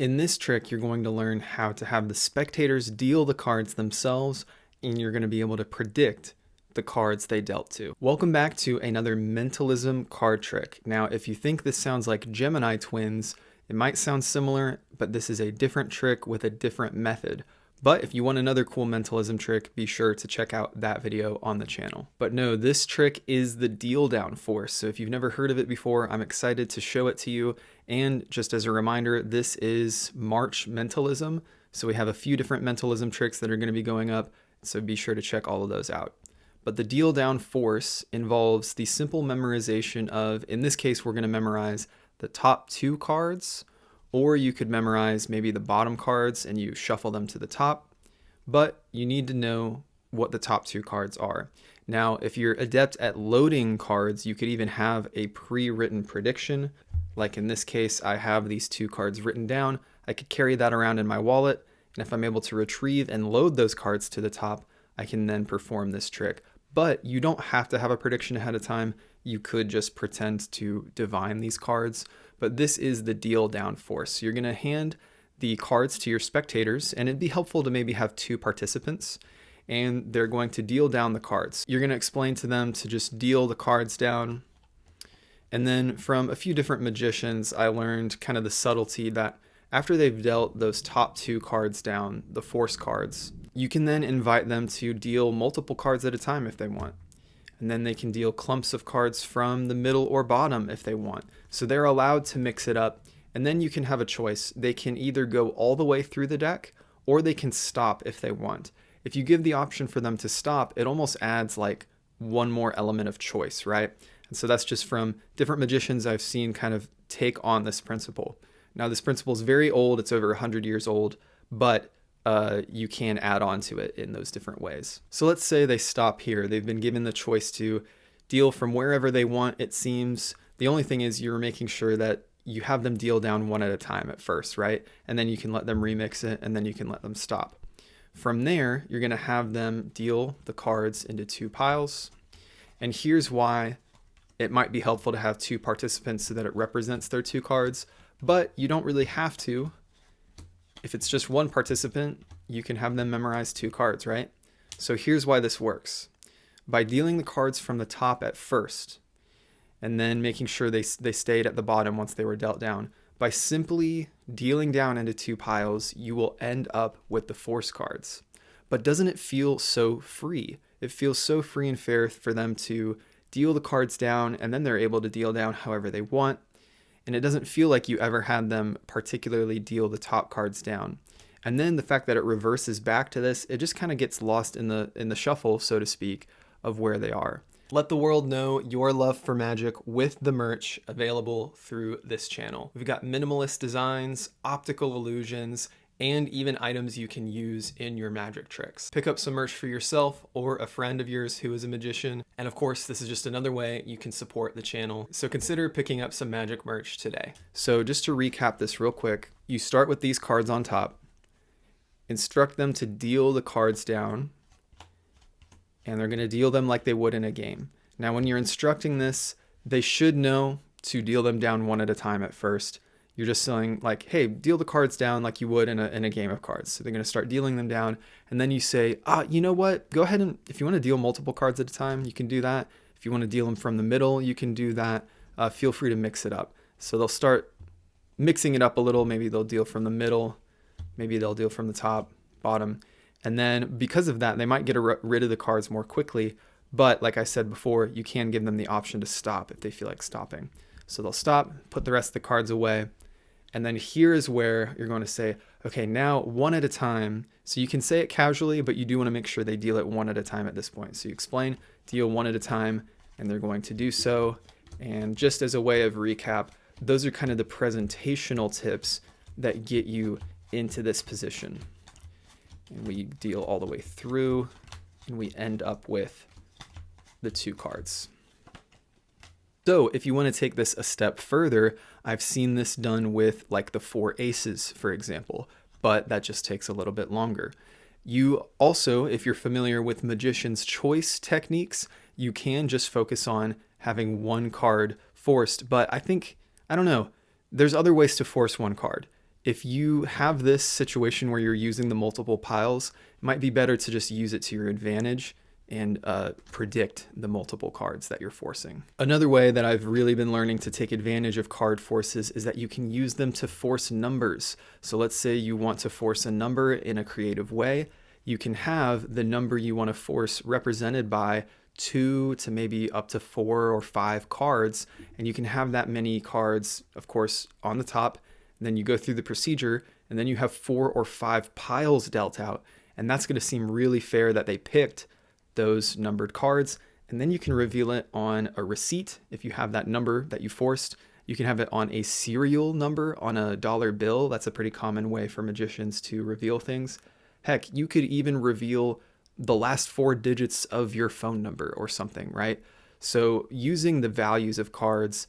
In this trick, you're going to learn how to have the spectators deal the cards themselves, and you're going to be able to predict the cards they dealt to. Welcome back to another mentalism card trick. Now, if you think this sounds like Gemini twins, it might sound similar, but this is a different trick with a different method. But if you want another cool mentalism trick, be sure to check out that video on the channel. But no, this trick is the deal down force. So if you've never heard of it before, I'm excited to show it to you. And just as a reminder, this is March mentalism. So we have a few different mentalism tricks that are going to be going up. So be sure to check all of those out. But the deal down force involves the simple memorization of, in this case, we're going to memorize the top 2 cards, or you could memorize maybe the bottom cards and you shuffle them to the top, but you need to know what the top 2 cards are. Now, if you're adept at loading cards, you could even have a pre-written prediction. Like in this case, I have these 2 cards written down. I could carry that around in my wallet, and if I'm able to retrieve and load those cards to the top, I can then perform this trick. But you don't have to have a prediction ahead of time. You could just pretend to divine these cards. But this is the deal down force. You're going to hand the cards to your spectators, and it'd be helpful to maybe have 2 participants, and they're going to deal down the cards. You're going to explain to them to just deal the cards down. And then from a few different magicians, I learned kind of the subtlety that after they've dealt those top 2 cards down, the force cards, you can then invite them to deal multiple cards at a time if they want. And then they can deal clumps of cards from the middle or bottom if they want. So they're allowed to mix it up, and then you can have a choice. They can either go all the way through the deck, or they can stop if they want. If you give the option for them to stop, it almost adds like one more element of choice, right? And so that's just from different magicians I've seen kind of take on this principle. Now, this principle is very old. It's over 100 years old, but you can add on to it in those different ways. So let's say they stop here. They've been given the choice to deal from wherever they want, it seems. The only thing is you're making sure that you have them deal down one at a time at first, right? And then you can let them remix it, and then you can let them stop. From there, you're going to have them deal the cards into 2 piles. And here's why it might be helpful to have 2 participants so that it represents their 2 cards, but you don't really have to. If it's just 1 participant, you can have them memorize 2 cards, right? So here's why this works. By dealing the cards from the top at first, and then making sure they stayed at the bottom once they were dealt down, by simply dealing down into 2 piles, you will end up with the force cards. But doesn't it feel so free? It feels so free and fair for them to deal the cards down, and then they're able to deal down however they want. And it doesn't feel like you ever had them particularly deal the top cards down. And then the fact that it reverses back to this, it just kind of gets lost in the shuffle, so to speak, of where they are. Let the world know your love for magic with the merch available through this channel. We've got minimalist designs, optical illusions, and even items you can use in your magic tricks. Pick up some merch for yourself or a friend of yours who is a magician. And of course, this is just another way you can support the channel. So consider picking up some magic merch today. So just to recap this real quick, you start with these cards on top, instruct them to deal the cards down, and they're going to deal them like they would in a game. Now, when you're instructing this, they should know to deal them down one at a time at first. You're just saying like, hey, deal the cards down like you would in a game of cards. So they're going to start dealing them down. And then you say, you know what? Go ahead and if you want to deal multiple cards at a time, you can do that. If you want to deal them from the middle, you can do that. Feel free to mix it up. So they'll start mixing it up a little. Maybe they'll deal from the middle. Maybe they'll deal from the top, bottom. And then because of that, they might get rid of the cards more quickly. But like I said before, you can give them the option to stop if they feel like stopping. So they'll stop, put the rest of the cards away. And then here's where you're going to say, okay, now one at a time. So you can say it casually, but you do want to make sure they deal it one at a time at this point. So you explain, deal one at a time, and they're going to do so. And just as a way of recap, those are kind of the presentational tips that get you into this position. And we deal all the way through, and we end up with the 2 cards. So if you want to take this a step further, I've seen this done with like the 4 aces, for example, but that just takes a little bit longer. You also, if you're familiar with magician's choice techniques, you can just focus on having 1 card forced, but I don't know, there's other ways to force 1 card. If you have this situation where you're using the multiple piles, it might be better to just use it to your advantage and predict the multiple cards that you're forcing. Another way that I've really been learning to take advantage of card forces is that you can use them to force numbers. So let's say you want to force a number in a creative way. You can have the number you want to force represented by 2 to maybe up to 4 or 5 cards, and you can have that many cards, of course, on the top. And then you go through the procedure, and then you have 4 or 5 piles dealt out, and that's going to seem really fair that they picked those numbered cards. And then you can reveal it on a receipt if you have that number that you forced. You can have it on a serial number on a dollar bill. That's a pretty common way for magicians to reveal things. Heck, you could even reveal the last 4 digits of your phone number or something, right? So using the values of cards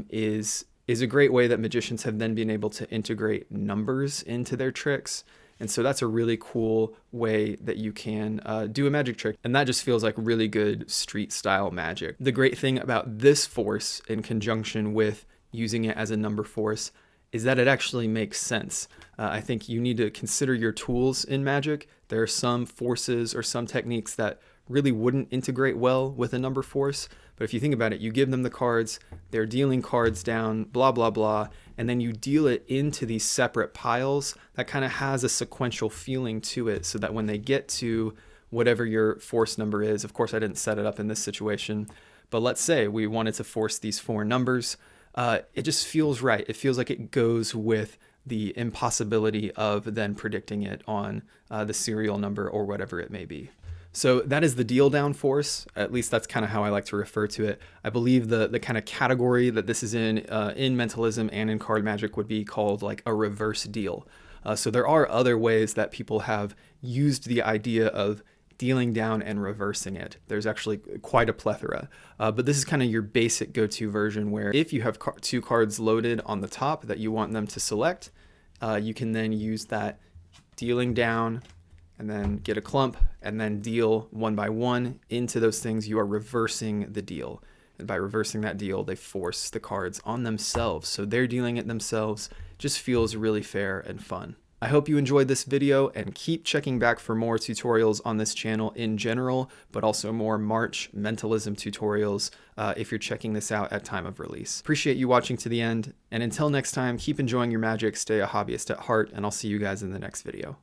is a great way that magicians have then been able to integrate numbers into their tricks. And so that's a really cool way that you can do a magic trick. And that just feels like really good street style magic. The great thing about this force in conjunction with using it as a number force is that it actually makes sense. I think you need to consider your tools in magic. There are some forces or some techniques that really wouldn't integrate well with a number force. But if you think about it, you give them the cards, they're dealing cards down, blah, blah, blah, and then you deal it into these separate piles that kind of has a sequential feeling to it so that when they get to whatever your force number is, of course, I didn't set it up in this situation, but let's say we wanted to force these 4 numbers. It just feels right. It feels like it goes with the impossibility of then predicting it on the serial number or whatever it may be. So that is the deal down force. At least that's kind of how I like to refer to it. I believe the kind of category that this is in mentalism and in card magic would be called like a reverse deal. So there are other ways that people have used the idea of dealing down and reversing it. There's actually quite a plethora, but this is kind of your basic go-to version where if you have 2 cards loaded on the top that you want them to select, you can then use that dealing down and then get a clump and then deal 1 by 1 into those things. You are reversing the deal. And by reversing that deal, they force the cards on themselves. So they're dealing it themselves. Just feels really fair and fun. I hope you enjoyed this video and keep checking back for more tutorials on this channel in general, but also more March mentalism tutorials if you're checking this out at time of release. Appreciate you watching to the end. And until next time, keep enjoying your magic, stay a hobbyist at heart, and I'll see you guys in the next video.